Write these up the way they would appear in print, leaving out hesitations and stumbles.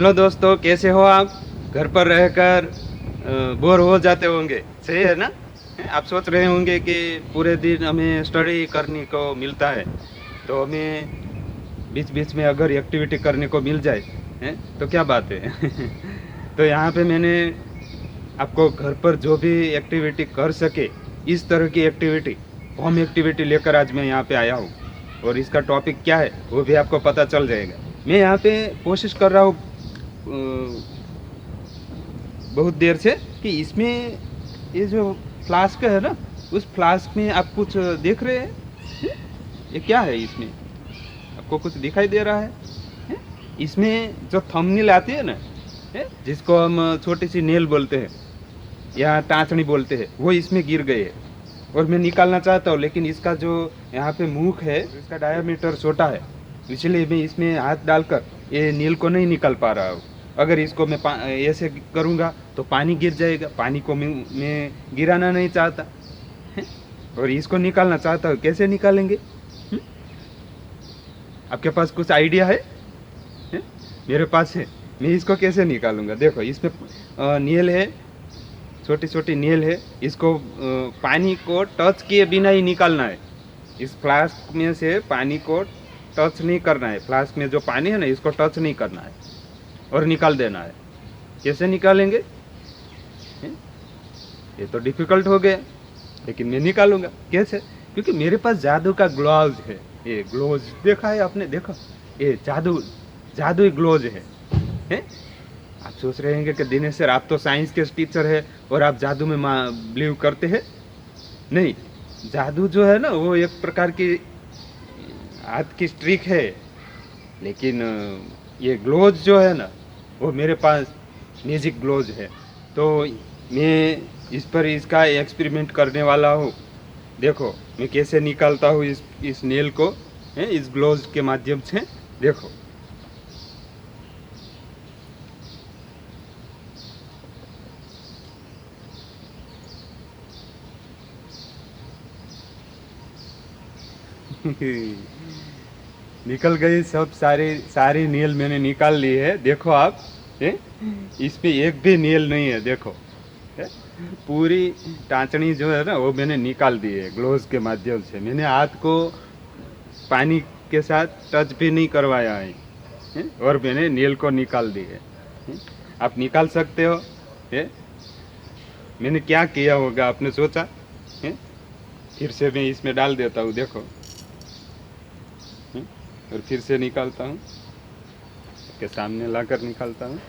Hello दोस्तों, कैसे हो आप? घर पर रहकर बोर हो जाते होंगे, सही है ना? आप सोच रहे होंगे कि पूरे दिन हमें स्टडी करने को मिलता है, तो हमें बीच बीच में अगर एक्टिविटी करने को मिल जाए, हैं, तो क्या बात है। तो यहाँ पे मैंने आपको घर पर जो भी एक्टिविटी कर सके, इस तरह की एक्टिविटी, होम एक्टिविटी लेकर आज मैं यहाँ पे आया हूँ। और इसका टॉपिक क्या है वो भी आपको पता चल जाएगा। मैं यहाँ पे कोशिश कर रहा हूँ बहुत देर से कि इसमें ये जो फ्लास्क है ना, उस फ्लास्क में आप कुछ देख रहे हैं? ये क्या है? इसमें आपको कुछ दिखाई दे रहा है? हैं? इसमें जो थंबनेल आती है ना, जिसको हम छोटी सी नेल बोलते हैं या टाँचनी बोलते हैं, वो इसमें गिर गए है। और मैं निकालना चाहता हूँ, लेकिन इसका जो यहाँ पे मुख है, इसका डायमीटर छोटा है, इसलिए मैं इसमें हाथ डालकर ये नील को नहीं निकाल पा रहा हूँ। अगर इसको मैं ऐसे करूँगा तो पानी गिर जाएगा, पानी को मैं गिराना नहीं चाहता है? और इसको निकालना चाहता हूँ, कैसे निकालेंगे? आपके पास कुछ आइडिया है? मेरे पास है, मैं इसको कैसे निकालूंगा? देखो, इसमें नील है, छोटी छोटी नील है। इसको पानी को टच किए बिना ही निकालना है। इस फ्लास्क में से पानी को टच नहीं करना है। फ्लास्क में जो पानी है ना, इसको टच नहीं करना है और निकाल देना है। कैसे निकालेंगे? ये तो डिफिकल्ट हो गया, लेकिन मैं निकालूंगा। कैसे? क्योंकि मेरे पास जादू का ग्लोव्स है। ये ग्लोव्स देखा है आपने? देखो, ये जादुई ग्लोव्स है? आप सोच रहे होंगे कि दिनेश सर, आप तो साइंस के टीचर है और आप जादू में बिलीव करते हैं? नहीं, जादू जो है ना, वो एक प्रकार की हाथ की ट्रिक है, लेकिन ये ग्लोव्स जो है ना, वो मेरे पास मैजिक ग्लोव्स है। तो मैं इस पर इसका एक्सपेरिमेंट करने वाला हूँ। देखो मैं कैसे निकालता हूँ इस नेल को, इस ग्लोव्स के माध्यम से। देखो, निकल गई सब सारी नील मैंने निकाल ली है। देखो आप, इसमें एक भी नील नहीं है। देखो, पूरी टाँचनी जो है ना, वो मैंने निकाल दी है ग्लोव्स के माध्यम से। मैंने हाथ को पानी के साथ टच भी नहीं करवाया है, और मैंने नील को निकाल दी है। आप निकाल सकते हो? मैंने क्या किया होगा आपने सोचा? फिर से मैं इसमें डाल देता हूँ। देखो, और फिर से निकालता हूँ, के सामने लाकर निकालता हूँ।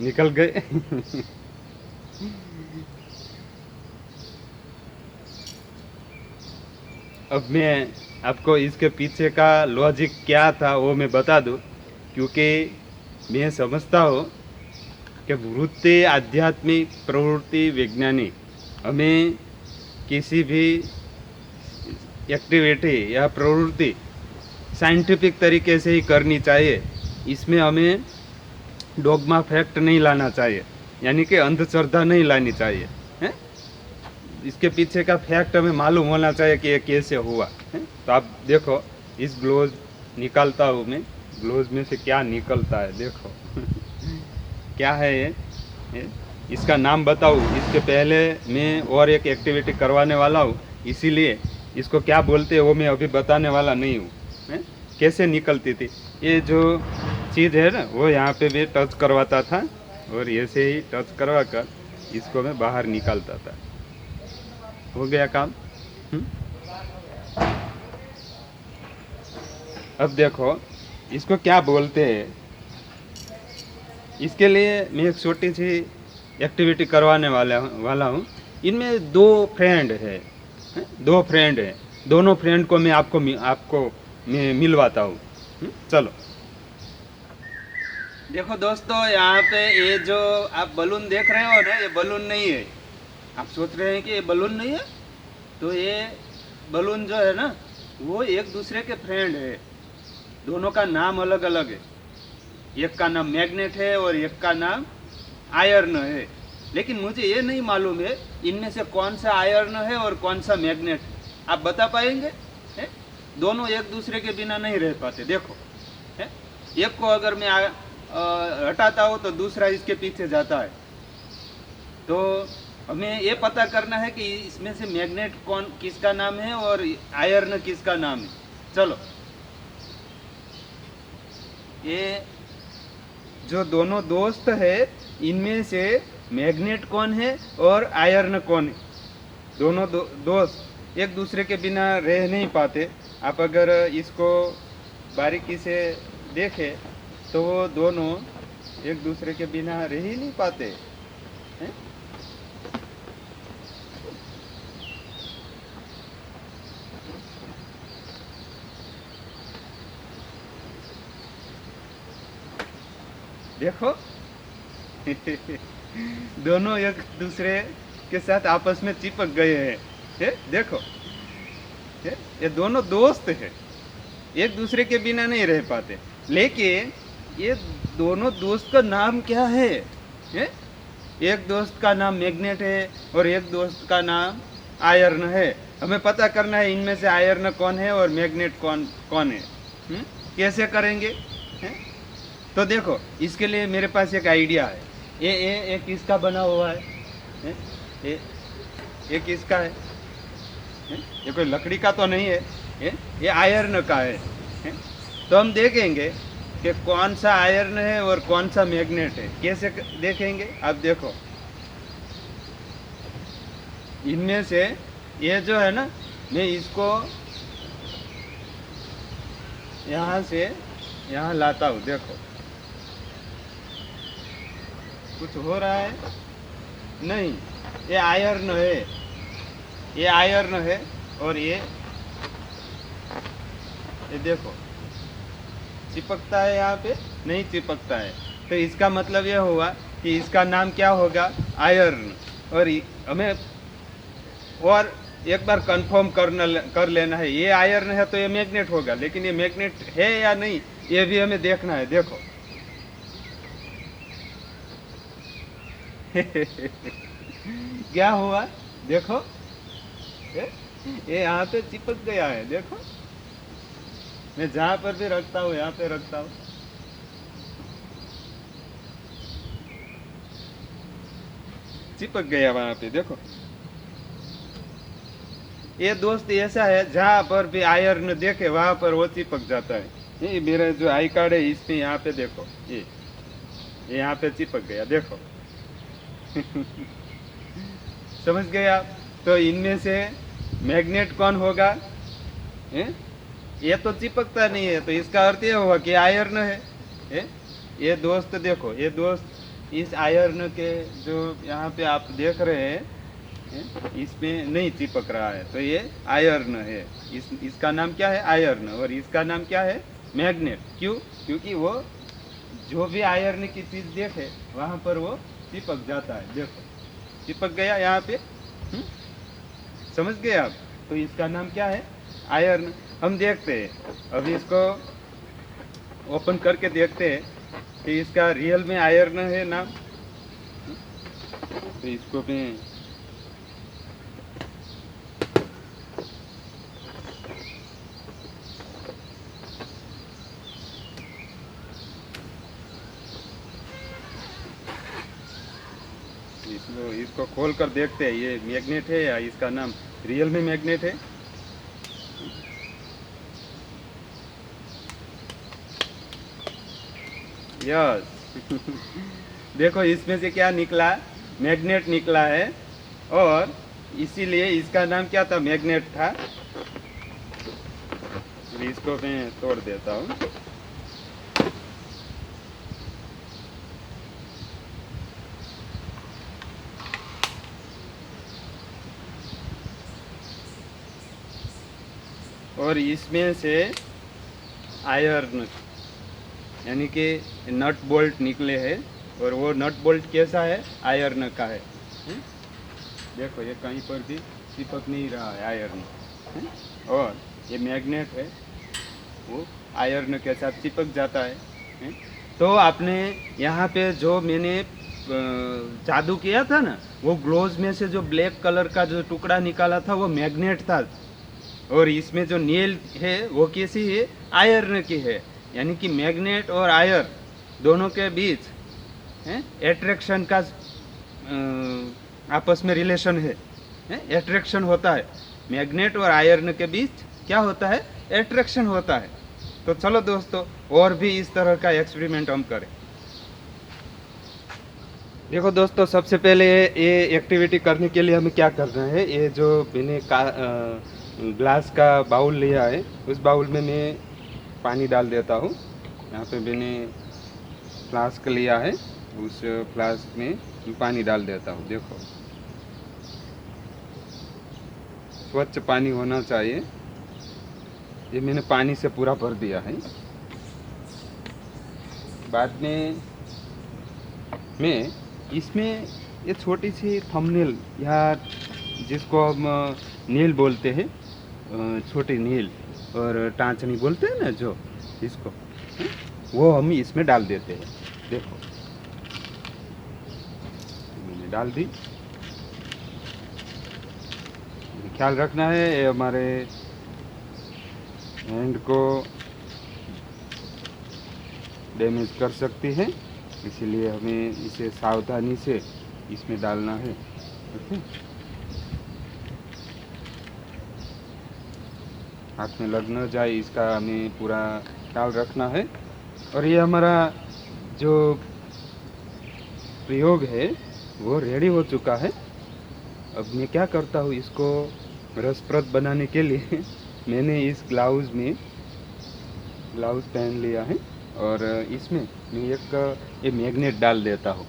निकल गए। अब मैं आपको इसके पीछे का लॉजिक क्या था वो मैं बता दूं, क्योंकि मैं समझता हूँ कि वृत्ति, आध्यात्मिक, प्रवृत्ति, वैज्ञानिक, हमें किसी भी एक्टिविटी या प्रवृत्ति साइंटिफिक तरीके से ही करनी चाहिए। इसमें हमें डोगमा फैक्ट नहीं लाना चाहिए, यानी कि अंधश्रद्धा नहीं लानी चाहिए है? इसके पीछे का फैक्ट हमें मालूम होना चाहिए कि ये कैसे हुआ है? तो आप देखो, इस ग्लोव्स निकालता हूँ मैं। ग्लोव्स में से क्या निकलता है? देखो। क्या है ये? इसका नाम बताऊँ इसके पहले मैं और एक एक्टिविटी करवाने वाला हूँ, इसीलिए इसको क्या बोलते हैं वो मैं अभी बताने वाला नहीं हूँ। कैसे निकलती थी ये जो चीज़ है ना, वो यहाँ पे भी टच करवाता था, और ऐसे ही टच करवा कर इसको मैं बाहर निकालता था। हो गया काम। अब देखो, इसको क्या बोलते हैं? इसके लिए मैं एक छोटी सी एक्टिविटी करवाने वाला हूँ। इनमें दो फ्रेंड है, दो फ्रेंड है। दोनों फ्रेंड को मैं आपको मैं मिलवाता हूँ। चलो। देखो दोस्तों, यहाँ पे ये जो आप बलून देख रहे हो ना, ये बलून नहीं है। आप सोच रहे हैं कि ये बलून नहीं है, तो ये बलून जो है ना, वो एक दूसरे के फ्रेंड है। दोनों का नाम अलग अलग है। एक का नाम मैग्नेट है और एक का नाम आयर्न है। लेकिन मुझे ये नहीं मालूम है इनमें से कौन सा आयर्न है और कौन सा मैग्नेट है। आप बता पाएंगे? है? दोनों एक दूसरे के बिना नहीं रह पाते। देखो, है? एक को अगर मैं हटाता हूँ तो दूसरा इसके पीछे जाता है। तो हमें ये पता करना है कि इसमें से मैग्नेट कौन किसका नाम है और आयर्न किसका नाम है। चलो, ये जो दोनों दोस्त है इनमें से मैग्नेट कौन है और आयर्न कौन है। दोनों दोस्त एक दूसरे के बिना रह नहीं पाते। आप अगर इसको बारीकी से देखें तो वो दोनों एक दूसरे के बिना रह ही नहीं पाते हैं? देखो दोनों एक दूसरे के साथ आपस में चिपक गए हैं। देखो, ये दोनों दोस्त हैं, एक दूसरे के बिना नहीं रह पाते। लेकिन ये दोनों दोस्त का नाम क्या है? एक दोस्त का नाम मैग्नेट है और एक दोस्त का नाम आयर्न है। हमें पता करना है इनमें से आयर्न कौन है और मैग्नेट कौन कौन है। कैसे करेंगे? तो देखो, इसके लिए मेरे पास एक आइडिया है। ये किसका बना हुआ है? ये किसका है? ये कोई लकड़ी का तो नहीं है, ये आयर्न का है। तो हम देखेंगे कि कौन सा आयर्न है और कौन सा मैग्नेट है। कैसे देखेंगे? आप देखो, इनमें से ये जो है ना, मैं इसको यहाँ से यहाँ लाता हूँ। देखो, कुछ हो रहा है? नहीं, ये आयर्न है, ये आयर्न है। और ये देखो, चिपकता है यहाँ पे? नहीं चिपकता है। तो इसका मतलब यह हुआ कि इसका नाम क्या होगा? आयर्न। और हमें और एक बार कंफर्म कर लेना है, ये आयर्न है तो ये मैग्नेट होगा। लेकिन ये मैग्नेट है या नहीं, ये भी हमें देखना है। देखो क्या हुआ? देखो, ये यहाँ पे चिपक गया है। देखो, मैं जहाँ पर भी रखता हूँ, यहाँ पे रखता हूँ, चिपक गया वहाँ पे। देखो, ये दोस्त ऐसा है जहाँ पर भी आयर्न देखे वहाँ पर वो चिपक जाता है। ये मेरा जो आई कार्ड है इसमें यहाँ पे देखो, ये यहाँ पे चिपक गया। देखो समझ गए आप? तो इनमें से मैग्नेट कौन होगा? ये तो चिपकता नहीं है, तो इसका अर्थ ये होगा कि आयर्न है। ये दोस्त देखो, ये दोस्त इस आयर्न के जो यहाँ पे आप देख रहे हैं इसमें नहीं चिपक रहा है, तो ये आयर्न है। इसका नाम क्या है? आयर्न। और इसका नाम क्या है? मैग्नेट। क्यों? क्योंकि वो जो भी आयर्न की चीज देखे वहां पर वो चिपक जाता है। देखो, चिपक गया यहाँ पे। समझ गए आप? तो इसका नाम क्या है? आयर्न। हम देखते हैं, अभी इसको ओपन करके देखते हैं कि इसका रियल में आयर्न है नाम। तो इसको मैं इसको खोल कर देखते हैं ये मैग्नेट है या इसका नाम रियल में मैग्नेट है। यस देखो, इसमें से क्या निकला? मैग्नेट निकला है। और इसीलिए इसका नाम क्या था? मैग्नेट था। इसको मैं तोड़ देता हूँ। और इसमें से आयर्न यानी कि नट बोल्ट निकले हैं। और वो नट बोल्ट कैसा है? आयर्न का है। देखो, ये कहीं पर भी चिपक नहीं रहा है आयर्न। और ये मैग्नेट है, वो आयरन के साथ चिपक जाता है? तो आपने यहाँ पे जो मैंने जादू किया था ना, वो ग्लोव्स में से जो ब्लैक कलर का जो टुकड़ा निकाला था वो मैग्नेट था, और इसमें जो नेल है वो कैसी है? आयरन की है। यानी कि मैग्नेट और आयर दोनों के बीच एट्रैक्शन का आपस में रिलेशन है, एट्रैक्शन होता है। मैग्नेट और आयरन के बीच क्या होता है? एट्रैक्शन होता है। तो चलो दोस्तों, और भी इस तरह का एक्सपेरिमेंट हम करें। देखो दोस्तों, सबसे पहले ये एक्टिविटी करने के लिए हमें क्या करना है, ये जो मैंने ग्लास का बाउल लिया है, उस बाउल में मैं पानी डाल देता हूँ। यहाँ पे मैंने फ्लास्क लिया है, उस फ्लास्क में पानी डाल देता हूँ। देखो, स्वच्छ पानी होना चाहिए। ये मैंने पानी से पूरा भर दिया है। बाद में मैं इसमें ये छोटी सी थंबनेल, या जिसको हम नील बोलते हैं, छोटी नील और टाँचनी बोलते हैं ना, जो इसको, वो हम इसमें डाल देते हैं। देखो, मैंने डाल दी। ख्याल रखना है, ये हमारे हैंड को डैमेज कर सकती है, इसीलिए हमें इसे सावधानी से इसमें डालना है। ओके, हाथ में लग न जाए, इसका हमें पूरा ख्याल रखना है। और ये हमारा जो प्रयोग है वो रेडी हो चुका है। अब मैं क्या करता हूँ, इसको रसप्रद बनाने के लिए मैंने इस ग्लाउज पहन लिया है, और इसमें मैं एक मैग्नेट डाल देता हूँ।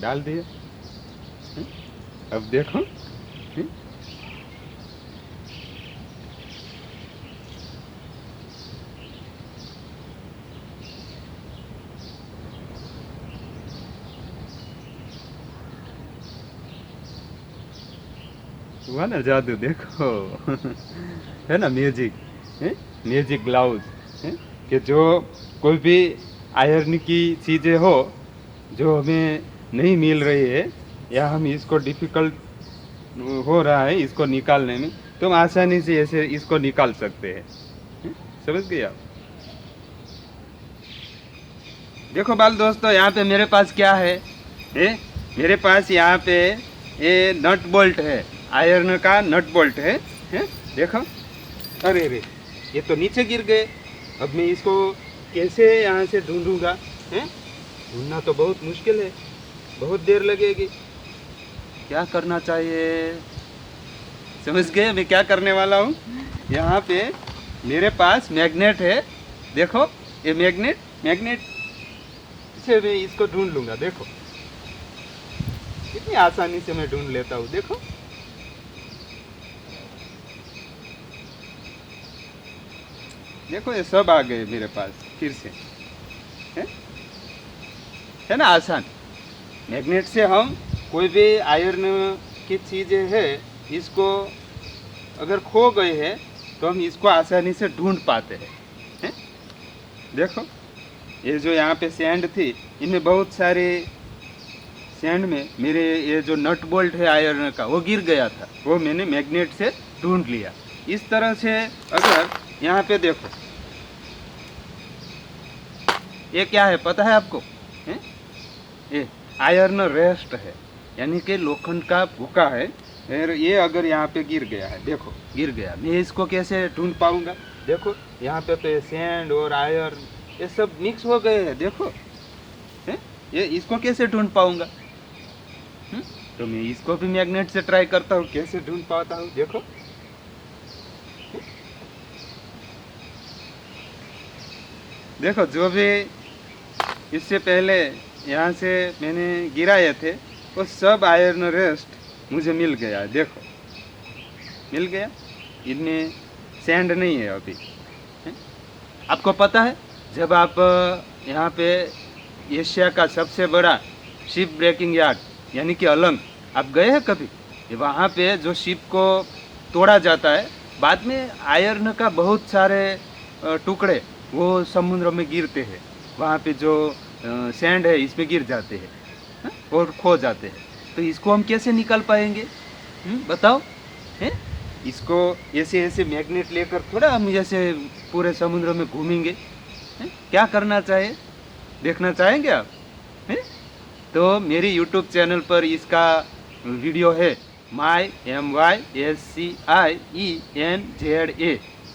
डाल दिया। अब देखो, हुआ ना जादू? देखो है ना, म्यूजिक है, म्यूजिक ग्लाउज है, कि जो कोई भी आयरन की चीज़ें हो जो हमें नहीं मिल रही है, या हम इसको डिफ़िकल्ट हो रहा है इसको निकालने में, तो हम आसानी से ऐसे इसको निकाल सकते हैं। समझ गए आप? देखो बाल दोस्तों, यहाँ पे मेरे पास क्या है, मेरे पास यहाँ पे ये नट बोल्ट है, आयरन का नट बोल्ट है? देखो, अरे रे, ये तो नीचे गिर गए। अब मैं इसको कैसे यहाँ से ढूंढूंगा? ढूंढना तो बहुत मुश्किल है, बहुत देर लगेगी। क्या करना चाहिए? समझ गए मैं क्या करने वाला हूँ? यहाँ पे मेरे पास मैग्नेट है। देखो, ये मैग्नेट से मैं इसको ढूंढ लूँगा। देखो, कितनी आसानी से मैं ढूंढ लेता हूँ। देखो, देखो, ये सब आ गए मेरे पास फिर से। है ना आसान? मैग्नेट से हम कोई भी आयरन की चीज़ें है, इसको अगर खो गए हैं तो हम इसको आसानी से ढूंढ पाते हैं? देखो, ये जो यहाँ पे सैंड थी, इनमें बहुत सारे सैंड में मेरे ये जो नट बोल्ट है आयरन का, वो गिर गया था, वो मैंने मैग्नेट से ढूंढ लिया। इस तरह से अगर यहाँ पे देखो, ये क्या है पता है आपको? ये आयरन रेस्ट है, यानी कि लोखंड का भूका है। और ये अगर यहाँ पे गिर गया है, देखो गिर गया, मैं इसको कैसे ढूंढ पाऊंगा? देखो, यहाँ पे तो सैंड और आयरन ये सब मिक्स हो गए हैं। देखो, ये इसको कैसे ढूंढ पाऊंगा? तो मैं इसको भी मैग्नेट से ट्राई करता हूँ, कैसे ढूंढ पाता हूँ। देखो, देखो, जो भी इससे पहले यहाँ से मैंने गिराए थे, वो सब आयरन रेस्ट मुझे मिल गया। देखो, मिल गया, इनमें सैंड नहीं है अभी। आपको पता है, जब आप यहाँ पे एशिया का सबसे बड़ा शिप ब्रेकिंग यार्ड यानी कि अलंग, आप गए हैं कभी? वहाँ पे जो शिप को तोड़ा जाता है, बाद में आयरन का बहुत सारे टुकड़े वो समुद्र में गिरते हैं। वहाँ पे जो सैंड है इसमें गिर जाते हैं, हाँ, और खो जाते हैं। तो इसको हम कैसे निकाल पाएंगे? बताओ हैं? इसको ऐसे ऐसे मैग्नेट लेकर थोड़ा हम जैसे पूरे समुद्र में घूमेंगे? क्या करना चाहिए, देखना चाहेंगे आप? हैं? तो मेरी यूट्यूब चैनल पर इसका वीडियो है, MyScienza,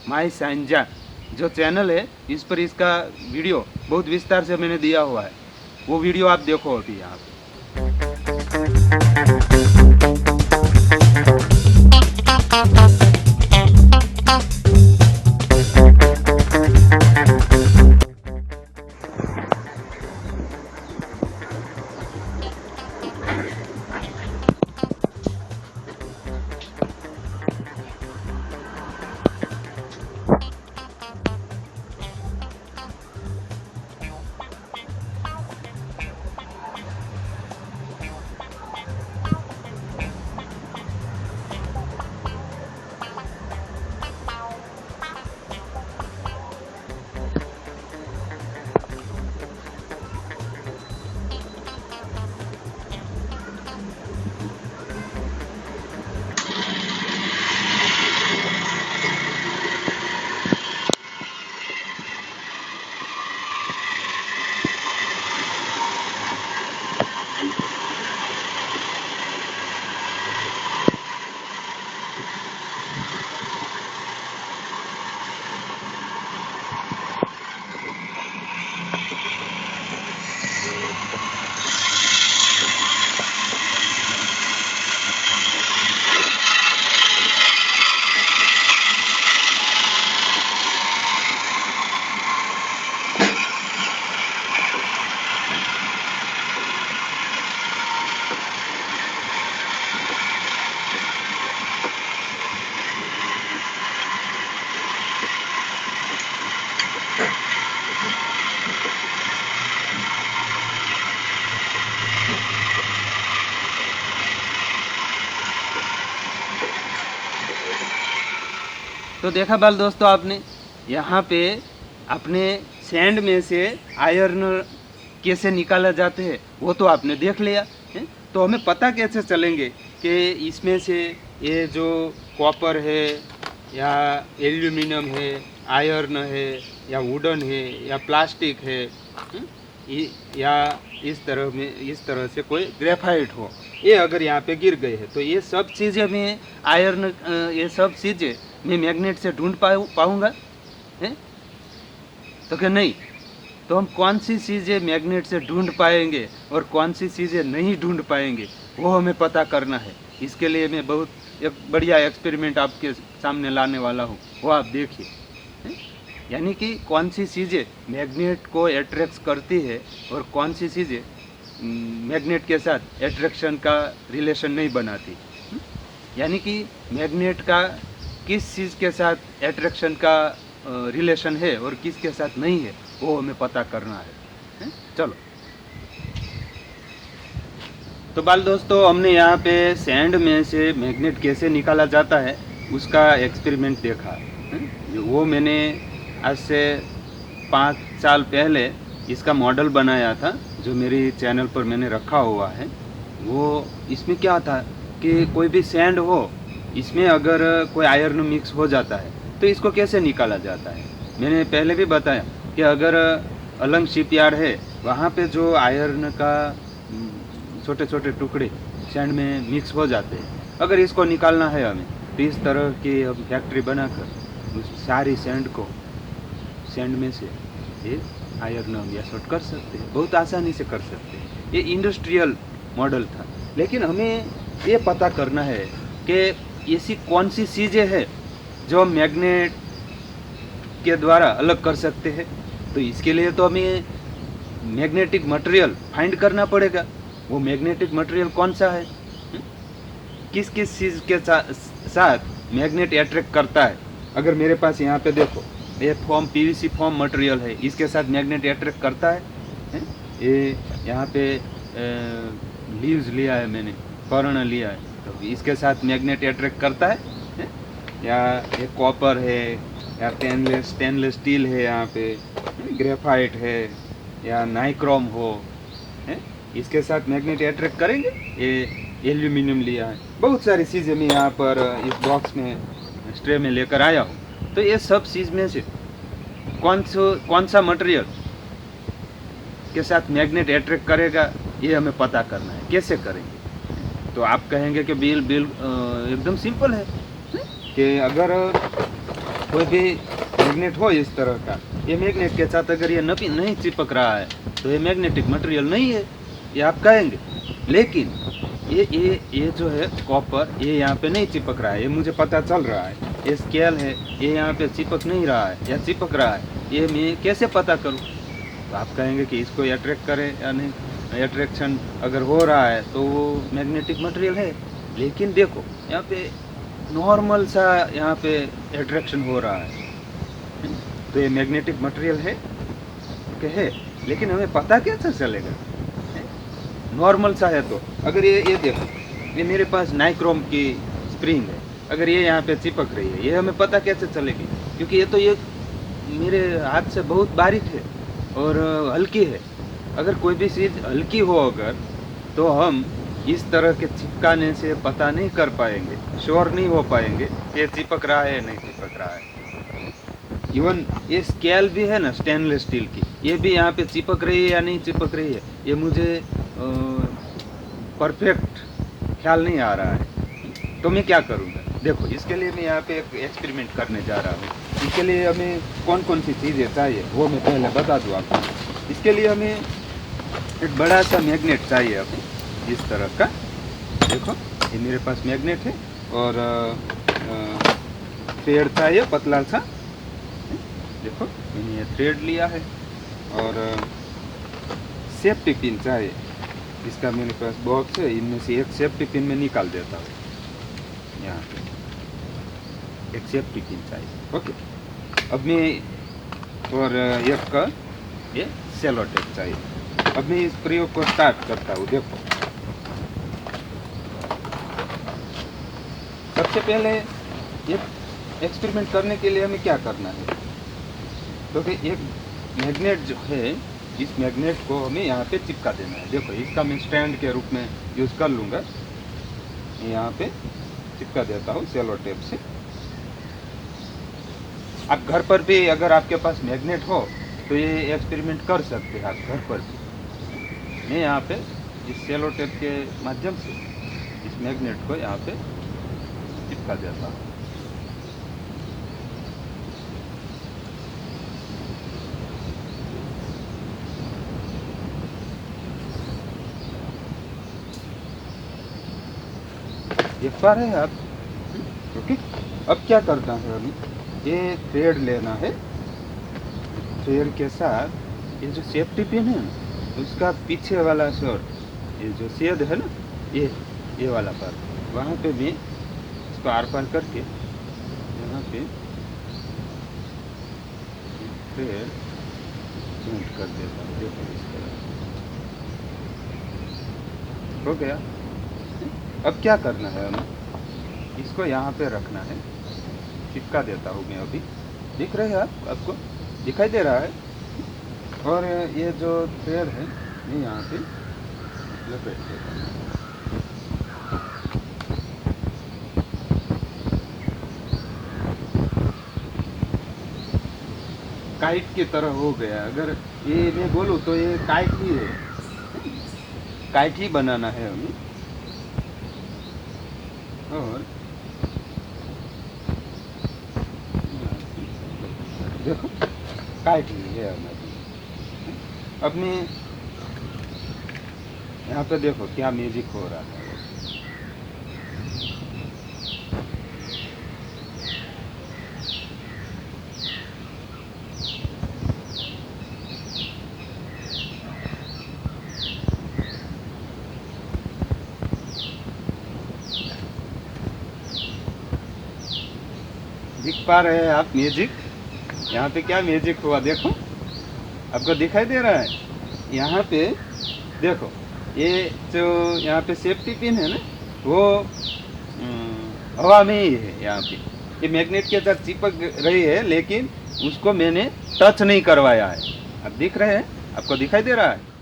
माई साइंजा जो चैनल है, इस पर इसका वीडियो बहुत विस्तार से मैंने दिया हुआ है। वो वीडियो आप देखो अभी यहाँ पे। तो देखा बाल दोस्तों आपने, यहाँ पे अपने सैंड में से आयरन कैसे निकाला जाते हैं वो तो आपने देख लिया है। तो हमें पता कैसे चलेंगे कि इसमें से ये जो कॉपर है या एल्यूमिनियम है, आयरन है या वुडन है या प्लास्टिक है, या इस तरह से कोई ग्रेफाइट हो, ये अगर यहाँ पे गिर गए हैं तो ये सब चीज़ें मैं आयरन, ये सब चीज़ें मैं मैग्नेट से ढूंढ पाऊँगा है? तो क्या नहीं? तो हम कौन सी चीज़ें मैग्नेट से ढूंढ पाएंगे और कौन सी चीज़ें नहीं ढूंढ पाएंगे वो हमें पता करना है। इसके लिए मैं बहुत एक बढ़िया एक्सपेरिमेंट आपके सामने लाने वाला हूँ, वो आप देखिए। यानी कि कौन सी चीज़ें मैग्नेट को अट्रैक्ट करती है और कौन सी चीज़ें मैग्नेट के साथ अट्रैक्शन का रिलेशन नहीं बनाती। यानी कि मैग्नेट का किस चीज़ के साथ अट्रैक्शन का रिलेशन है और किसके साथ नहीं है वो हमें पता करना है? चलो। तो बाल दोस्तों, हमने यहाँ पे सैंड में से मैग्नेट कैसे निकाला जाता है उसका एक्सपेरिमेंट देखा है। वो मैंने आज से 5 साल पहले इसका मॉडल बनाया था, जो मेरी चैनल पर मैंने रखा हुआ है। वो इसमें क्या था कि कोई भी सैंड हो, इसमें अगर कोई आयरन मिक्स हो जाता है तो इसको कैसे निकाला जाता है। मैंने पहले भी बताया कि अगर अलंग शिपयार्ड है, वहाँ पे जो आयरन का छोटे छोटे टुकड़े सैंड में मिक्स हो जाते हैं, अगर इसको निकालना है हमें तो इस तरह की हम फैक्ट्री बनाकर उस सारी सैंड में से ये आयरन हम एक्सट्रैक्ट कर सकते हैं, बहुत आसानी से कर सकते हैं। ये इंडस्ट्रियल मॉडल था, लेकिन हमें ये पता करना है कि ऐसी कौन सी चीज़ें हैं जो हम मैग्नेट के द्वारा अलग कर सकते हैं। तो इसके लिए तो हमें मैग्नेटिक मटेरियल फाइंड करना पड़ेगा। वो मैग्नेटिक मटेरियल कौन सा है, किस किस चीज़ के साथ मैग्नेट अट्रैक्ट करता है। अगर मेरे पास यहाँ पे देखो, ये पीवीसी फॉर्म मटेरियल है, इसके साथ मैग्नेट अट्रैक्ट करता है। ये यहाँ पे लीव्स लिया है मैंने, फर्ण लिया है, तो इसके साथ मैग्नेट अट्रैक्ट करता है, या ये कॉपर है, या स्टेनलेस स्टील है, यहाँ पे ग्रेफाइट है, या नाइक्रोम हो, है, इसके साथ मैग्नेट अट्रैक्ट करेंगे। ये एल्यूमिनियम लिया है, बहुत सारी चीज़ें मैं यहाँ पर इस बॉक्स में स्ट्रे में लेकर आया हूँ। तो ये सब चीज़ में से कौन सा मटेरियल के साथ मैग्नेट अट्रैक्ट करेगा, ये हमें पता करना है। कैसे करेंगे? तो आप कहेंगे कि बिल एकदम सिंपल है कि अगर कोई भी मैग्नेट हो इस तरह का, ये मैग्नेट के साथ अगर ये नहीं चिपक रहा है तो ये मैग्नेटिक मटेरियल नहीं है, ये आप कहेंगे। लेकिन ये जो है कॉपर, ये यहाँ पे नहीं चिपक रहा है, ये मुझे पता चल रहा है। ये स्केल है, ये यहाँ पे चिपक नहीं रहा है या चिपक रहा है, ये मैं कैसे पता करूँ? तो आप कहेंगे कि इसको अट्रैक्ट करे या नहीं। अट्रैक्शन अगर हो रहा है तो वो मैग्नेटिक मटेरियल है। लेकिन देखो यहाँ पे नॉर्मल सा यहाँ पे अट्रैक्शन हो रहा है, तो ये मैग्नेटिक मटेरियल है कि है, लेकिन हमें पता कैसे चलेगा? नॉर्मल सा है तो अगर ये देखो, ये मेरे पास नाइक्रोम की स्प्रिंग है, अगर ये यहाँ पे चिपक रही है, ये हमें पता कैसे चलेगी? क्योंकि ये मेरे हाथ से बहुत बारीक है और हल्की है। अगर कोई भी चीज़ हल्की हो अगर, तो हम इस तरह के चिपकाने से पता नहीं कर पाएंगे, श्योर नहीं हो पाएंगे ये चिपक रहा है नहीं चिपक रहा है। इवन ये स्केल भी है ना स्टेनलेस स्टील की, ये भी यहाँ पे चिपक रही है या नहीं चिपक रही है, ये मुझे परफेक्ट ख्याल नहीं आ रहा है। तो मैं क्या करूँगा? देखो, इसके लिए मैं यहाँ पे एक एक्सपेरिमेंट करने जा रहा हूँ। इसके लिए हमें कौन कौन सी चीज़ें चाहिए वो मैं पहले बता दूँ आपको। इसके लिए हमें एक बड़ा सा मैग्नेट चाहिए अभी इस तरह का। देखो ये मेरे पास मैग्नेट है, और थ्रेड चाहिए पतला सा। देखो मैंने ये थ्रेड लिया है, और सेफ्टी पिन चाहिए। इसका मेरे पास बॉक्स है, इनमें से एक सेफ्टी पिन में निकाल देता हूँ। यहाँ पे एक सेफ्टी पिन चाहिए। ओके, अब मैं और एक का ये सेलो टेप चाहिए। अब मैं इस प्रयोग को स्टार्ट करता हूँ। देखो सबसे पहले ये एक्सपेरिमेंट करने के लिए हमें क्या करना है? क्योंकि एक मैग्नेट जो है, इस मैग्नेट को हमें यहाँ पे चिपका देना है। देखो इसका मैं स्टैंड के रूप में यूज़ कर लूँगा। यहाँ पे चिपका देता हूँ सेलो टेप से। आप घर पर भी अगर आपके पास मैग्नेट हो तो ये एक्सपेरिमेंट कर सकते हैं आप घर पर भी। मैं यहाँ पे इस सेलो टेप के माध्यम से इस मैग्नेट को यहाँ पे चिपका देता हूँ। देख पा रहे हैं आप? ओके, अब क्या करना है हमें? ये थ्रेड लेना है। थ्रेड के साथ ये जो सेफ्टी पिन है ना, उसका पीछे वाला शॉर्ट, ये जो छेद है ना, ये वाला पार्ट, वहाँ पे भी इसको आर पार करके यहाँ पे थ्रेड जॉइंट कर देता हूँ। देखो इस तरह हो गया। अब क्या करना है हमें? इसको यहाँ पे रखना है। चिपका देता हूँ मैं अभी। दिख रहे हैं आप? आपको दिखाई दे रहा है? और ये जो थ्रेड है ये यहाँ पे लपेट देता हूँ। काइट की तरह हो गया। अगर ये मैं बोलूँ तो ये काइट ही है, काइट ही बनाना है हमें। और देखो काट ली है हमारी। अब मैं यहाँ पे देखो क्या म्यूजिक हो रहा है। दिख पा रहे हैं आप म्यूजिक? यहाँ पे क्या म्यूजिक हुआ देखो, आपको दिखाई दे रहा है? यहाँ पे देखो ये जो यहाँ पे सेफ्टी पिन है ना, वो हवा में ही है यहाँ पे, ये मैग्नेट के साथ चिपक रही है, लेकिन उसको मैंने टच नहीं करवाया है। अब दिख रहे हैं, आपको दिखाई दे रहा है?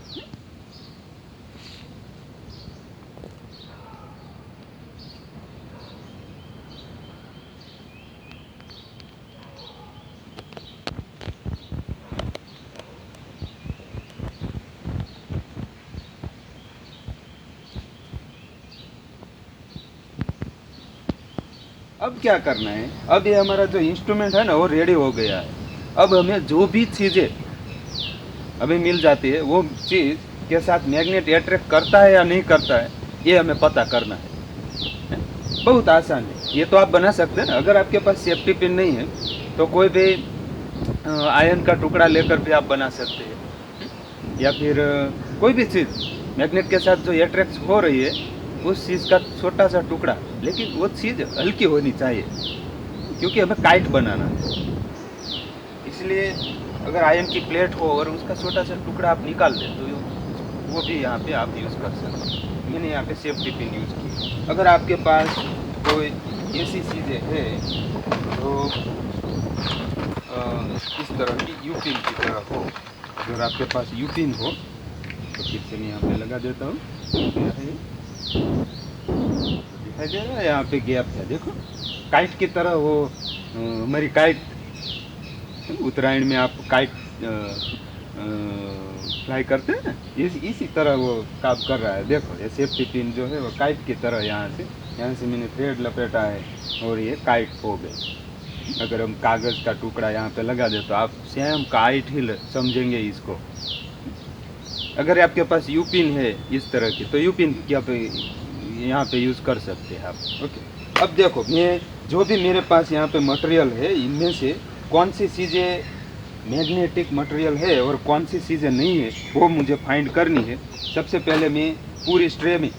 अब क्या करना है, अब ये हमारा जो इंस्ट्रूमेंट है ना वो रेडी हो गया है। अब हमें जो भी चीज़ें हमें मिल जाती है, वो चीज़ के साथ मैग्नेट अट्रैक्ट करता है या नहीं करता है, ये हमें पता करना है। बहुत आसान है, ये तो आप बना सकते हैं ना। अगर आपके पास सेफ्टी पिन नहीं है तो कोई भी आयरन का टुकड़ा लेकर भी आप बना सकते हैं, या फिर कोई भी चीज़ मैग्नेट के साथ जो अट्रैक्ट हो रही है उस चीज़ का छोटा सा टुकड़ा, लेकिन वो चीज़ हल्की होनी चाहिए, क्योंकि हमें काइट बनाना है। इसलिए अगर आयरन की प्लेट हो और उसका छोटा सा टुकड़ा आप निकाल दें तो वो भी यहाँ पे आप यूज़ कर सकते हैं। मैंने यहाँ पे सेफ्टी पिन यूज़ की। अगर आपके पास कोई ऐसी चीज़ें है तो इस तरह की यू पिन की तरह हो, अगर आपके पास यू पिन हो तो फिर से मैं यहाँ पे लगा देता हूँ। दिखाई दे रहा है, यहाँ पे गैप है, देखो काइट की तरह वो हमारी काइट, उत्तरायण में आप काइट फ्लाई करते हैं ना, इसी तरह वो काम कर रहा है। देखो ये सेफ्टी पिन जो है वो काइट की तरह यहाँ से मैंने थ्रेड लपेटा है और ये काइट हो गई। अगर हम कागज़ का टुकड़ा यहाँ पे लगा दे तो आप सेम काइट ही समझेंगे इसको। अगर आपके पास यू पिन है इस तरह की तो यू पिन क्या पे यहाँ पे यूज़ कर सकते हैं आप। ओके, अब देखो मैं जो भी मेरे पास यहाँ पे मटेरियल है, इनमें से कौन सी चीज़ें मैग्नेटिक मटेरियल है और कौन सी चीज़ें नहीं है वो मुझे फाइंड करनी है। सबसे पहले मैं पूरी ट्रे में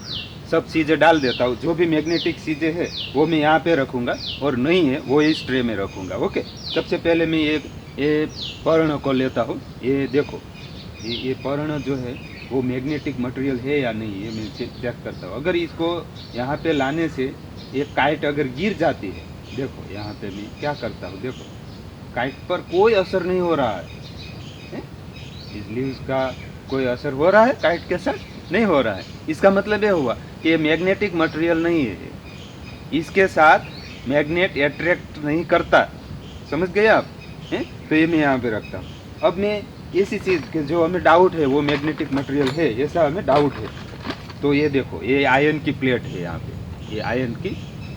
सब चीज़ें डाल देता हूँ। जो भी मैग्नेटिक चीज़ें हैं वो मैं यहाँ पे रखूँगा और नहीं है वो इस ट्रे में रखूँगा। ओके, सबसे पहले मैं ये पर्ण को लेता हूँ। ये देखो ये पर्ण जो है वो मैग्नेटिक मटेरियल है या नहीं, ये मैं चेक करता हूँ। अगर इसको यहाँ पे लाने से ये काइट अगर गिर जाती है, देखो यहाँ पे मैं क्या करता हूँ, देखो काइट पर कोई असर नहीं हो रहा है, इसलिए उसका कोई असर हो रहा है काइट के साथ नहीं हो रहा है। इसका मतलब ये हुआ कि ये मैग्नेटिक मटेरियल नहीं है, इसके साथ मैग्नेट अट्रैक्ट नहीं करता। समझ गए आप? हैं? तो ये मैं यहाँ पे रखता हूँ। अब मैं ऐसी चीज़ के जो हमें डाउट है वो मैग्नेटिक मटेरियल है ऐसा हमें डाउट है, तो ये देखो ये आयरन की प्लेट है, यहाँ पे ये आयरन की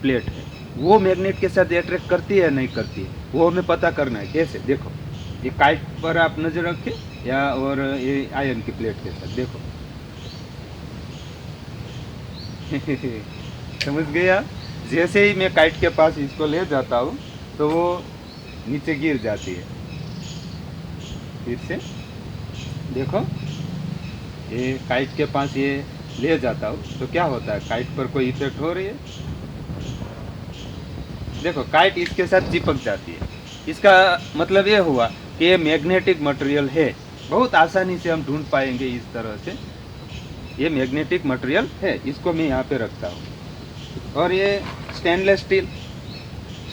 प्लेट है, वो मैग्नेट के साथ अट्रैक्ट करती है या नहीं करती है वो हमें पता करना है। कैसे? देखो ये काइट पर आप नज़र रखें या और ये आयरन की प्लेट के साथ देखो समझ गए आप? जैसे ही मैं काइट के पास इसको ले जाता हूँ तो वो नीचे गिर जाती है। फिर से देखो ये काइट के पास ये ले जाता हूँ तो क्या होता है, काइट पर कोई इफेक्ट हो रही है? देखो काइट इसके साथ चिपक जाती है। इसका मतलब ये हुआ कि ये मैग्नेटिक मटेरियल है। बहुत आसानी से हम ढूंढ पाएंगे इस तरह से, ये मैग्नेटिक मटेरियल है। इसको मैं यहाँ पे रखता हूँ। और ये स्टेनलेस स्टील,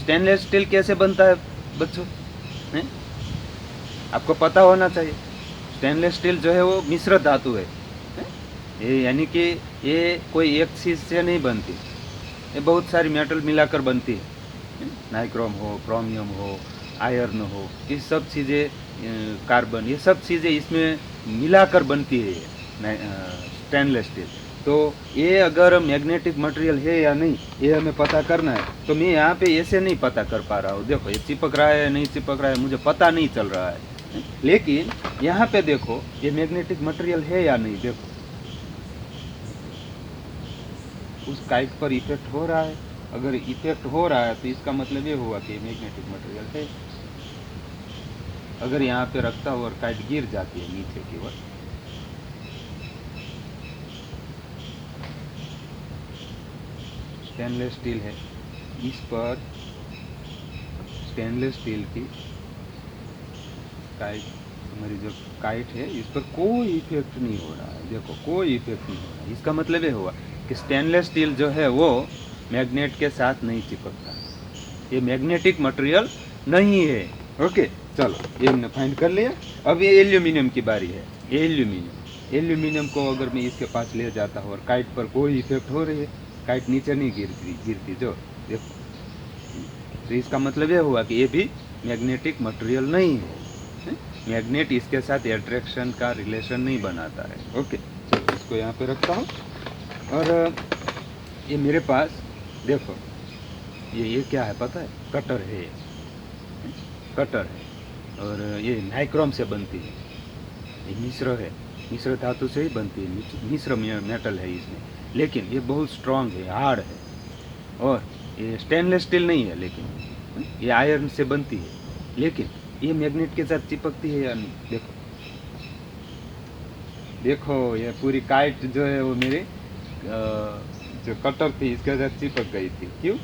स्टेनलेस स्टील कैसे बनता है बच्चों? हैं? आपको पता होना चाहिए। स्टेनलेस स्टील जो है वो मिश्र धातु है, ये यानी कि ये कोई एक चीज़ से नहीं बनती, ये बहुत सारी मेटल मिलाकर बनती है। नाइक्रोम हो, क्रोमियम हो, आयरन हो, ये सब चीज़ें, कार्बन, ये सब चीज़ें इसमें मिलाकर बनती है स्टेनलेस स्टील। तो ये अगर मैग्नेटिक मटेरियल है या नहीं ये हमें पता करना है। तो मैं यहाँ पे ऐसे नहीं पता कर पा रहा हूँ। देखो ये चिपक रहा है नहीं चिपक रहा है मुझे पता नहीं चल रहा है, लेकिन यहाँ पे देखो ये मैग्नेटिक मटेरियल है या नहीं। देखो उस काइट पर इफेक्ट हो रहा है, अगर इफेक्ट हो रहा है तो इसका मतलब ये हुआ कि मैग्नेटिक मटेरियल है। अगर यहाँ पे रखता हो और काइट गिर जाती है नीचे की ओर, स्टेनलेस स्टील है, इस पर स्टेनलेस स्टील की काइट, हमारी जो काइट है इस पर कोई इफेक्ट नहीं हो रहा है। देखो कोई इफेक्ट नहीं हो रहा है। इसका मतलब ये हुआ कि स्टेनलेस स्टील जो है वो मैग्नेट के साथ नहीं चिपकता, ये मैग्नेटिक मटेरियल नहीं है। ओके, चलो ये हमने फाइंड कर लिया। अब ये एल्यूमिनियम की बारी है। एल्यूमिनियम को अगर मैं इसके पास ले जाता हूँ और काइट पर कोई इफेक्ट हो रही है, काइट नीचे नहीं गिरती जो, देखो, तो इसका मतलब ये हुआ कि ये भी मैग्नेटिक मटेरियल नहीं है। मैग्नेट इसके साथ अट्रैक्शन का रिलेशन नहीं बनाता है। ओके, चलो इसको यहाँ पे रखता हूँ। और ये मेरे पास देखो, ये क्या है पता है? कटर है, कटर है, और ये नाइक्रोम से बनती है। ये मिश्र है, मिश्र धातु से ही बनती है, मिश्र मेटल है इसमें, लेकिन ये बहुत स्ट्रांग है, हार्ड है। और ये स्टेनलेस स्टील नहीं है, लेकिन ये आयरन से बनती है, लेकिन ये मैग्नेट के साथ चिपकती है या नहीं? देखो देखो, ये पूरी काइट जो है वो मेरे जो कटर थी इसके साथ चिपक गई थी। क्यों?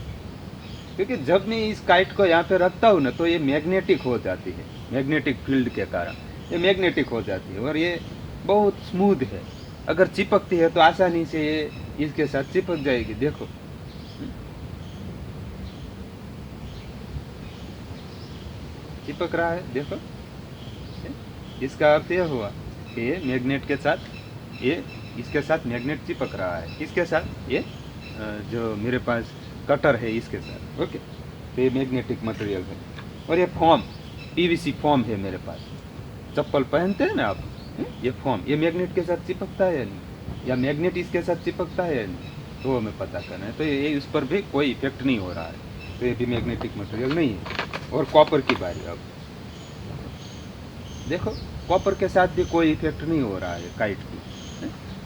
क्योंकि जब मैं इस काइट को यहाँ पे रखता हूँ ना, तो ये मैग्नेटिक हो जाती है, मैग्नेटिक फील्ड के कारण ये मैग्नेटिक हो जाती है, और ये बहुत स्मूथ है। अगर चिपकती है तो आसानी से ये इसके साथ चिपक जाएगी। देखो, चिपक रहा है, देखो। इसका अर्थ यह हुआ कि ये मैग्नेट के साथ, ये इसके साथ मैग्नेट चिपक रहा है, किसके साथ? ये जो मेरे पास कटर है इसके साथ। ओके, तो ये मैग्नेटिक मटेरियल है। और ये फॉर्म, पीवीसी फॉर्म है मेरे पास, चप्पल पहनते हैं ना आप, ये फॉर्म, ये मैग्नेट के साथ चिपकता है या नहीं, या मैग्नेट इसके साथ चिपकता है या नहीं, तो हमें पता करना है। तो ये इस पर भी कोई इफेक्ट नहीं हो रहा है, तो ये भी मैग्नेटिक मटेरियल नहीं है। और कॉपर की बारी। अब देखो, कॉपर के साथ भी कोई इफेक्ट नहीं हो रहा है काइट की,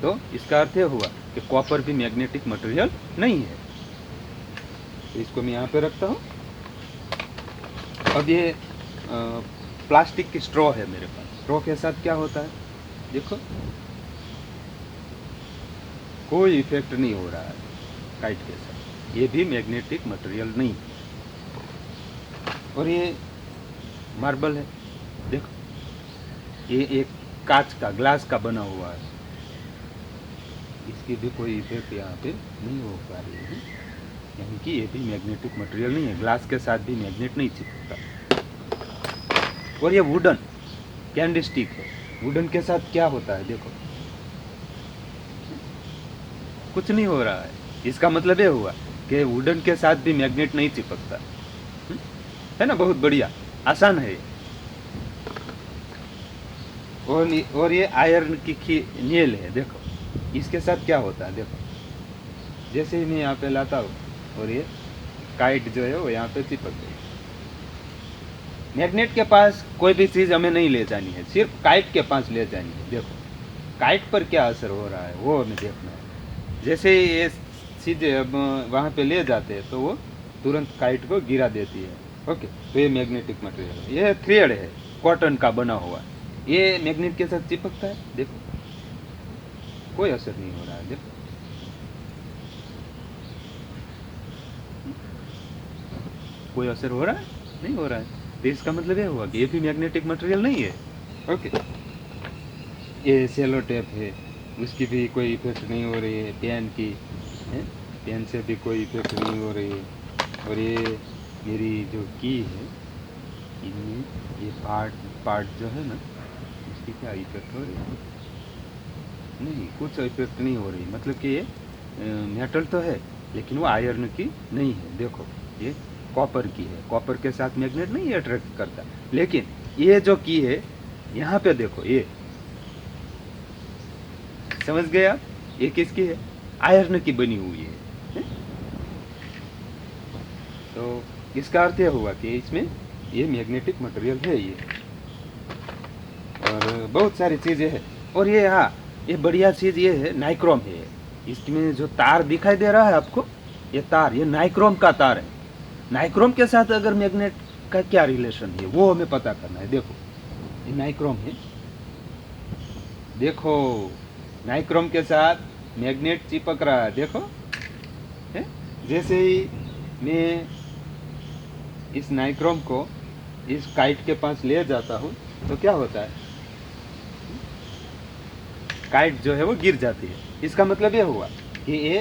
तो इसका अर्थ यह हुआ कि कॉपर भी मैग्नेटिक मटेरियल नहीं है। तो इसको मैं यहाँ पे रखता हूँ। अब ये प्लास्टिक की स्ट्रॉ है मेरे पास, स्ट्रॉ के साथ क्या होता है? देखो, कोई इफेक्ट नहीं हो रहा है काइट के साथ, ये भी मैग्नेटिक मटेरियल नहीं। और ये मार्बल है, देखो, ये एक कांच का, ग्लास का बना हुआ है, इसकी भी कोई इफेक्ट यहाँ पे नहीं हो पा रही है, यानी कि ये भी मैग्नेटिक मटेरियल नहीं है, ग्लास के साथ भी मैग्नेट नहीं चिपकता। और ये वुडन कैंडलस्टिक है, वुडन के साथ क्या होता है? देखो, कुछ नहीं हो रहा है। इसका मतलब ये हुआ कि वुडन के साथ भी मैग्नेट नहीं चिपकता, है ना? बहुत बढ़िया, आसान है। और ये आयरन की नेल है, देखो, इसके साथ क्या होता है? देखो, जैसे ही मैं यहाँ पे लाता हूँ और ये काइट जो है वो यहाँ पे चिपक गई। मैग्नेट के पास कोई भी चीज़ हमें नहीं ले जानी है, सिर्फ काइट के पास ले जानी है। देखो, काइट पर क्या असर हो रहा है वो हमें देखना है। जैसे ये सीधे अब वहाँ पे ले जाते हैं तो वो तुरंत काइट को गिरा देती है। ओके, तो ये मैग्नेटिक मटेरियल है। ये थ्रेड है, कॉटन का बना हुआ, ये मैग्नेट के साथ चिपकता है। देखो, कोई असर नहीं हो रहा है। देखो, कोई असर हो रहा है? नहीं हो रहा है। तो इसका मतलब ये हुआ कि ये भी मैग्नेटिक मटेरियल नहीं है। ओके, ये सेलो टेप है, उसकी भी कोई इफेक्ट नहीं हो रही है, पेन की है, पेन से भी कोई इफेक्ट नहीं हो रही है। और ये मेरी जो की है, इनमें ये पार्ट जो है ना, इसकी क्या इफेक्ट हो रही है? नहीं, कुछ इफेक्ट नहीं हो रही। मतलब कि ये मेटल तो है, लेकिन वो आयरन की नहीं है। देखो, ये कॉपर की है, कॉपर के साथ मैग्नेट नहीं अट्रैक्ट करता। लेकिन ये जो की है, यहाँ पे देखो, ये समझ गए आप? ये किसकी है? आयरन की बनी हुई है। तो इसका अर्थ यह हुआ कि इसमें ये मैग्नेटिक मटेरियल है ये, और बहुत सारी चीज़ें हैं। और ये, हाँ, ये बढ़िया चीज़ ये है, नाइक्रोम है। इसमें जो तार दिखाई दे रहा है आपको, ये तार, ये नाइक्रोम का तार है। नाइक्रोम के साथ अगर मैग्नेट का क्या रिलेशन है वो हमें पता करना है। देखो, ये नाइक्रोम है, देखो, नाइक्रोम के साथ मैग्नेट चिपक रहा है। देखो, है? जैसे ही मैं इस नाइक्रोम को इस काइट के पास ले जाता हूँ तो क्या होता है? काइट जो है वो गिर जाती है। इसका मतलब ये हुआ कि ये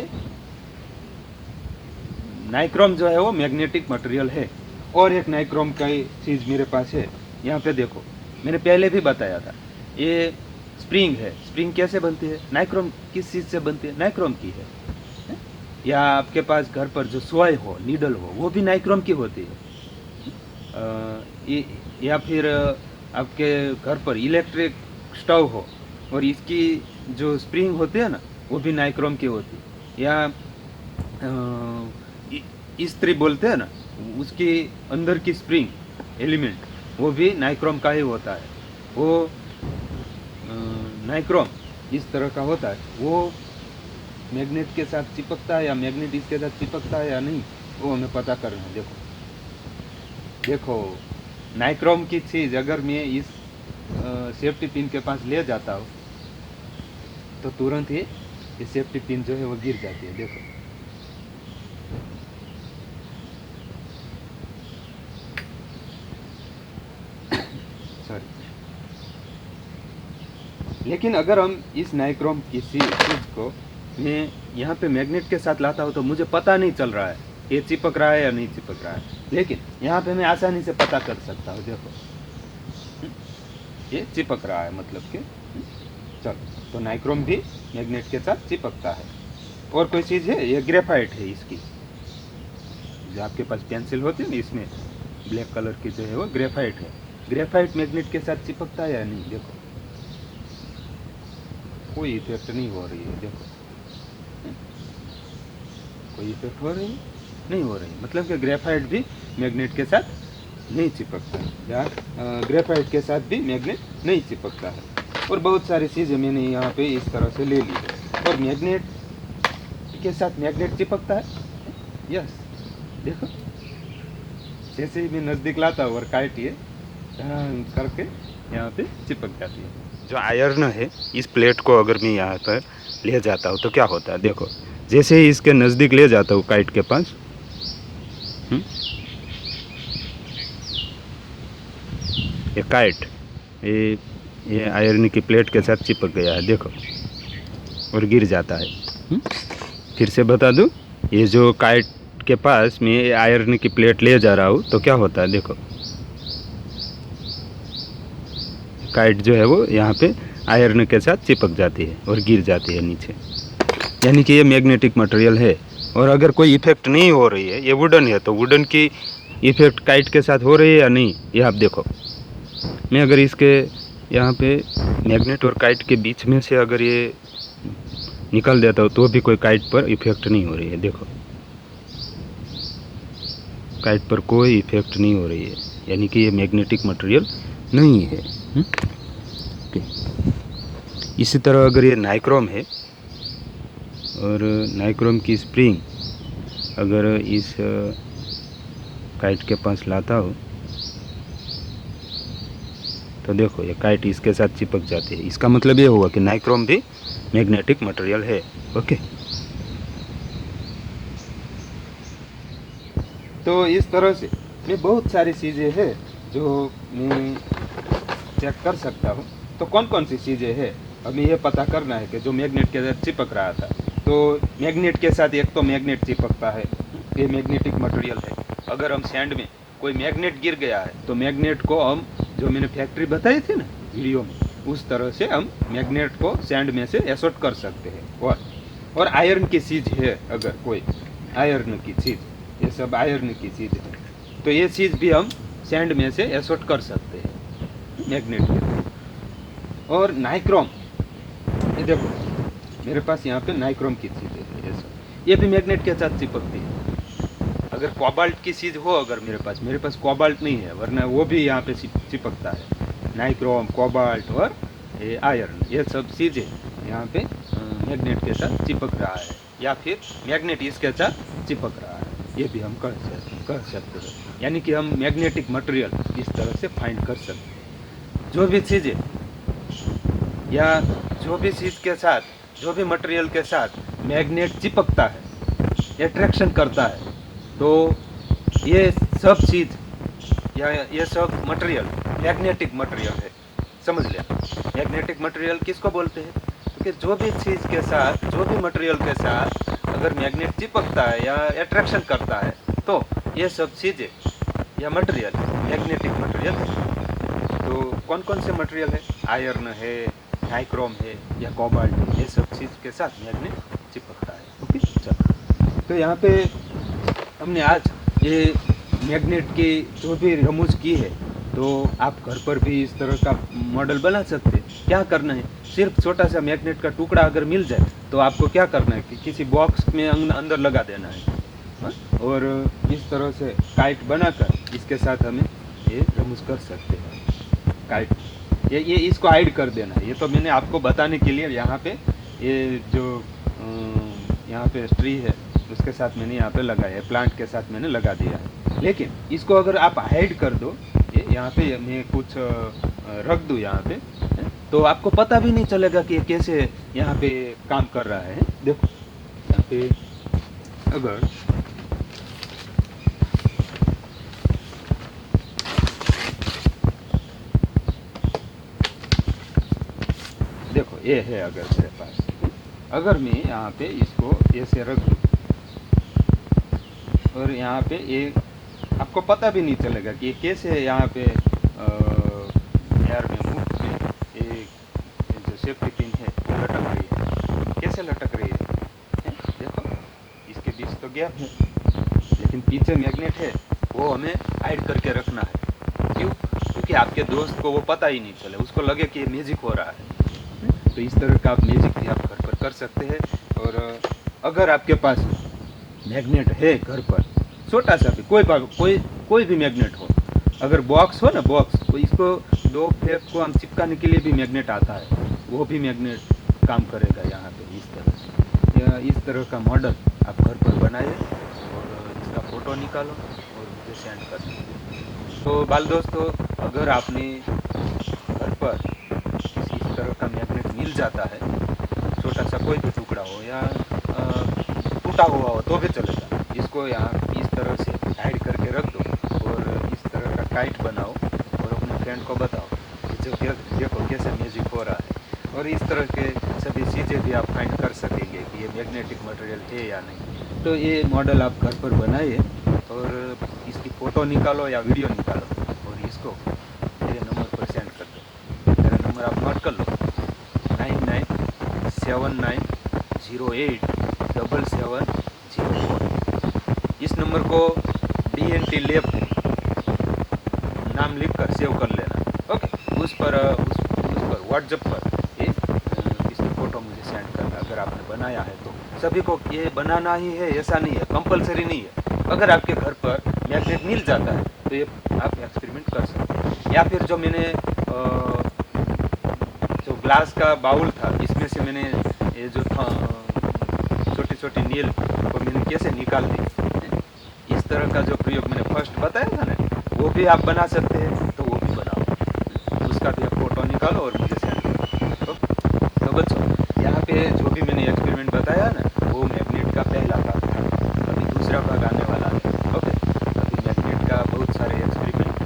नाइक्रोम जो है वो मैग्नेटिक मटेरियल है। और एक नाइक्रोम का चीज़ मेरे पास है, यहाँ पे देखो, मैंने पहले भी बताया था, ये स्प्रिंग है। स्प्रिंग कैसे बनती है? नाइक्रोम किस चीज़ से बनती है? नाइक्रोम की है। या आपके पास घर पर जो सोई हो, नीडल हो, वो भी नाइक्रोम की होती है। या फिर आपके घर पर इलेक्ट्रिक स्टोव हो और इसकी जो स्प्रिंग होती है ना, वो भी नाइक्रोम की होती है। या इस्त्री बोलते हैं ना, उसकी अंदर की स्प्रिंग एलिमेंट वो भी नाइक्रोम का ही होता है। वो नाइक्रोम इस तरह का होता है, वो मैग्नेट के साथ चिपकता है या मैग्नेट इसके साथ चिपकता है या नहीं, वो हमें पता करना है। देखो नाइक्रोम की चीज़ अगर मैं इस सेफ्टी पिन के पास ले जाता हूँ तो तुरंत ही ये सेफ्टी पिन जो है वो गिर जाती है। देखो सॉरी। लेकिन अगर हम इस नाइक्रोम की चीज़ को मैं यहाँ पे मैग्नेट के साथ लाता हूँ तो मुझे पता नहीं चल रहा है ये चिपक रहा है या नहीं चिपक रहा है, लेकिन यहाँ पे मैं आसानी से पता कर सकता हूँ। देखो ये चिपक रहा है, मतलब कि चलो, तो नाइक्रोम भी मैग्नेट के साथ चिपकता है। और कोई चीज़ है, ये ग्रेफाइट है। इसकी जो आपके पास पेंसिल होती है ना, इसमें ब्लैक कलर की जो है वो ग्रेफाइट है। ग्रेफाइट मैग्नेट के साथ चिपकता है या नहीं? देखो कोई इफेक्ट नहीं हो रही है। देखो कोई इफेक्ट हो रही है? नहीं हो रही। मतलब कि ग्रेफाइट भी मैग्नेट के साथ नहीं चिपकता है, या ग्रेफाइट के साथ भी मैग्नेट नहीं चिपकता है। और बहुत सारी चीज़ें मैंने यहाँ पे इस तरह से ले ली है। और मैग्नेट के साथ मैग्नेट चिपकता है, यस। देखो जैसे ही मैं नज़दीक लाता हूँ और काटिए करके यहाँ पे चिपक जाती है। जो आयरन है, इस प्लेट को अगर मैं यहाँ पर ले जाता हूँ तो क्या होता है? देखो जैसे ही इसके नज़दीक ले जाता हूँ काइट के पास, ये काइट ये आयरन की प्लेट के साथ चिपक गया है। देखो और गिर जाता है। फिर से बता दूँ, ये जो काइट के पास मैं आयरन की प्लेट ले जा रहा हूँ तो क्या होता है? देखो काइट जो है वो यहाँ पे आयरन के साथ चिपक जाती है और गिर जाती है नीचे, यानी कि ये मैग्नेटिक मटेरियल है। और अगर कोई इफेक्ट नहीं हो रही है, ये वुडन है, तो वुडन की इफेक्ट काइट के साथ हो रही है या नहीं, ये आप देखो। मैं अगर इसके यहाँ पे मैग्नेट और काइट के बीच में से अगर ये निकल देता हूँ तो भी कोई काइट पर इफेक्ट नहीं हो रही है। देखो काइट पर कोई इफेक्ट नहीं हो रही है, यानी कि ये मैग्नेटिक मटेरियल नहीं है। इसी तरह अगर ये नाइक्रोम है और नाइक्रोम की स्प्रिंग अगर इस काइट के पास लाता हो तो देखो ये काइट इसके साथ चिपक जाती है। इसका मतलब ये हुआ कि नाइक्रोम भी मैग्नेटिक मटेरियल है। ओके, तो इस तरह से मैं बहुत सारी चीज़ें हैं जो मैं चेक कर सकता हूँ। तो कौन कौन सी चीज़ें हैं हमें ये पता करना है कि जो मैग्नेट के साथ चिपक रहा था। तो मैग्नेट के साथ एक तो मैग्नेट चिपकता है, ये मैग्नेटिक मटेरियल है। अगर हम सैंड में कोई मैग्नेट गिर गया है तो मैग्नेट को हम, जो मैंने फैक्ट्री बताई थी ना वीडियो में, उस तरह से हम मैग्नेट को सैंड में से एसोट कर सकते हैं। और आयरन की चीज़ है, अगर कोई आयरन की चीज़, ये सब आयरन की चीज़ है, तो ये चीज़ भी हम सैंड में से एसोट कर सकते हैं मैग्नेट के। और नाइक्रोम, ये देखो मेरे पास यहाँ पे नाइक्रोम की चीज़ है, ये भी मैग्नेट के साथ चिपकती है। अगर कोबाल्ट की चीज़ हो, अगर मेरे पास कोबाल्ट नहीं है, वरना वो भी यहाँ पे चिपकता है। नाइक्रोम, कोबाल्ट और ये आयरन, ये सब चीज़ें यहाँ पे मैग्नेट के साथ चिपक रहा है, या फिर मैग्नेट इसके साथ चिपक रहा है, ये भी हम कह सकते हैं। यानी कि हम मैग्नेटिक मटेरियल इस तरह से फाइंड कर सकते हैं। जो भी चीज़ें या जो भी चीज़ के साथ, जो भी मटेरियल के साथ मैग्नेट चिपकता है, अट्रैक्शन करता है, तो ये सब चीज़ या ये सब मटेरियल मैग्नेटिक मटेरियल है। समझ लिया? मैग्नेटिक मटेरियल किसको बोलते हैं? आखिर जो भी चीज़ के साथ, जो भी मटेरियल के साथ अगर मैग्नेट चिपकता है या अट्रैक्शन करता है तो ये सब चीज़ें या मटेरियल मैग्नेटिक मटेरियल है। तो कौन कौन से मटेरियल है? आयरन है, नाइक्रोम है या कोबाल्ट है, ये सब चीज़ के साथ मैग्नेट चिपकता है। ओके, चलो। तो यहाँ पे हमने आज ये मैग्नेट की जो भी रमूज की है, तो आप घर पर भी इस तरह का मॉडल बना सकते हैं। क्या करना है, सिर्फ छोटा सा मैग्नेट का टुकड़ा अगर मिल जाए तो आपको क्या करना है कि किसी बॉक्स में अंदर लगा देना है, हाँ? और इस तरह से काइट बनाकर इसके साथ हमें ये रमूज कर सकते हैं। काइट ये इसको हाइड कर देना है। ये तो मैंने आपको बताने के लिए यहाँ पे ये जो यहाँ पे ट्री है उसके साथ मैंने यहाँ पे लगाया है, प्लांट के साथ मैंने लगा दिया है। लेकिन इसको अगर आप हाइड कर दो, ये यहाँ पे मैं कुछ रख दूँ यहाँ पे, तो आपको पता भी नहीं चलेगा कि कैसे यहाँ पे काम कर रहा है। देखो यहाँ पे अगर देखो ये है, अगर मेरे पास, अगर मैं यहाँ पे इसको ऐसे रख दूँ और यहाँ पे ये आपको पता भी नहीं चलेगा कि कैसे यहाँ पे एयर में मुफ्त में ये जो सेफ्टी पिन है वो लटक रही है। कैसे लटक रही है? देखो इसके बीच तो गैप है, लेकिन पीछे मैग्नेट है, वो हमें हाइड करके रखना है। क्यों? क्योंकि आपके दोस्त को वो पता ही नहीं चले, उसको लगे कि ये म्यूजिक हो रहा है। तो इस तरह का आप म्यूजिक भी आप घर पर कर सकते हैं। और अगर आपके पास मैग्नेट है घर पर, छोटा सा भी कोई भी मैग्नेट हो, अगर बॉक्स हो ना, बॉक्स, तो इसको दो फ्लैप को हम चिपकाने के लिए भी मैग्नेट आता है, वो भी मैग्नेट काम करेगा यहाँ पे। इस तरह से या इस तरह का मॉडल आप घर पर बनाइए और इसका फ़ोटो निकालो और मुझे सेंड कर दीजिए। तो बाल दोस्तों, अगर आपने घर पर इस तरह का मैग्नेट मिल जाता है, छोटा सा कोई भी टुकड़ा हो या टूटा हुआ हो तो भी चलेगा, इसको यहाँ इस तरह से हाइड करके रख दो और इस तरह का काइट बनाओ और अपने फ्रेंड को बताओ कि जो देखो कैसे म्यूजिक हो रहा है। और इस तरह के सभी चीज़ें भी आप फाइंड कर सकेंगे कि ये मैग्नेटिक मटेरियल है या नहीं। तो ये मॉडल आप घर पर बनाइए और इसकी फ़ोटो निकालो या वीडियो निकालो और इसको मेरे नंबर पर सेंड कर दो। मेरा नंबर आप नोट कर लो, 9979087704। इस नंबर को DNT लैब नाम लिखकर सेव कर लेना। ओके, उस पर व्हाट्सएप पर इसकी फ़ोटो मुझे सेंड करना अगर आपने बनाया है तो। सभी को ये बनाना ही है ऐसा नहीं है, कंपलसरी नहीं है। अगर आपके घर पर मैग्नेट मिल जाता है तो ये आप एक्सपेरिमेंट कर सकते हैं। या फिर जो मैंने जो ग्लास का बाउल था, इसमें से मैंने ये जो छोटी छोटी नील को मैंने कैसे निकाल दी, इस तरह का जो प्रयोग मैंने फर्स्ट बताया था ना, वो भी आप बना सकते हैं। तो वो भी बनाओ, उसका भी आप फोटो निकालो और मुझे सेंड करो। तो बच्चों, यहाँ पे जो भी मैंने एक्सपेरिमेंट बताया ना, वो मैग्नेट का पहला भाग था। अभी दूसरा भाग आने वाला है। ओके, अभी मैग्नेट का बहुत सारे एक्सपेरिमेंट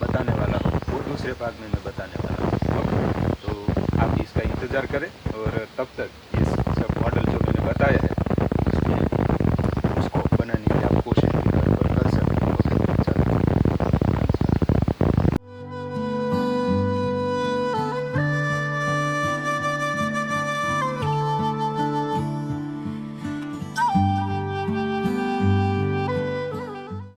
बताने वाला हूँ, वो दूसरे भाग में मैं बताने वाला हूँ। ओके, तो आप इसका इंतज़ार करें और तब तक इस